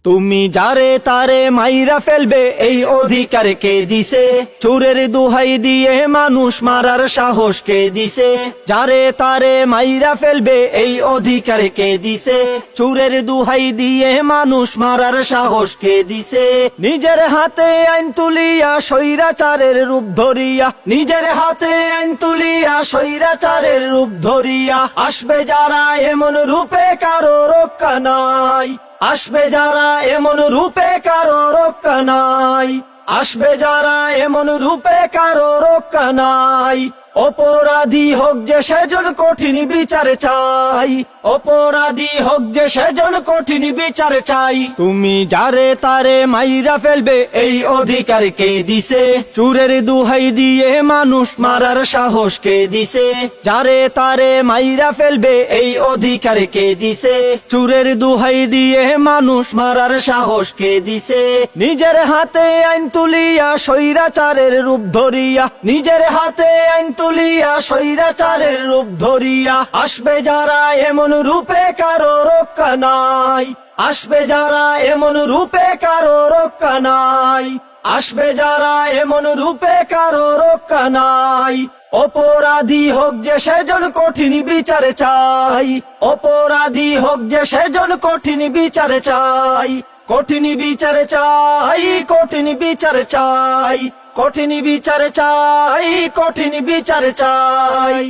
তুমি যারে তারে মাইরা ফেলবে এই অধিকার কে দিছে? চোরের দোহাই দিয়ে মানুষ মারার সাহস কে দিছে? যারে তারে মাইরা ফেলবে এই অধিকার কে দিছে? চোরের দোহাই দিয়ে মানুষ মারার সাহস কে দিছে? নিজের হাতে আইন তুলিয়া স্বৈরাচারের রূপ ধরিয়া, নিজের হাতে আইন তুলিয়া স্বৈরাচারের রূপ ধরিয়া আসবে যারা এমন রূপে কারো রক্ষা নাই। আসবে যারা এমন রূপে কারো রক্ষা নাই। আসবে যারা এমন রূপে কারো রক্ষা নাই। অপরাধী হোক যে সেজন কঠিন বিচার চাই। অপরাধী হোক যে সেজন কঠিন বিচার চাই। তুমি যারে তারে মাইরা ফেলবে এই অধিকার কে দিছে? চোরের দোহাই দিয়ে মানুষ মারার সাহস কে দিছে? যারে তারে মাইরা ফেলবে এই অধিকার কে দিছে? চোরের দোহাই দিয়ে মানুষ মারার সাহস কে দিছে? নিজের হাতে আইন তুলিয়া স্বৈরাচারের রূপ ধরিয়া, নিজের হাতে আইন তুলিয়া স্বৈরাচারের রূপ ধরিয়া আসবে যারা এমন রূপে কারো রক্ষা নাই। আসবে যারা এমন রূপে কারো রক্ষা নাই। আসবে যারা এমন রূপে কারো রক্ষা নাই। অপরাধী হোক যে সেজন কঠিন বিচার চাই। অপরাধী হোক যে সেজন কঠিন বিচার চাই। কঠিন বিচার চাই, কঠিন বিচার চাই, কঠিন বিচার চাই, কঠিন বিচার চাই।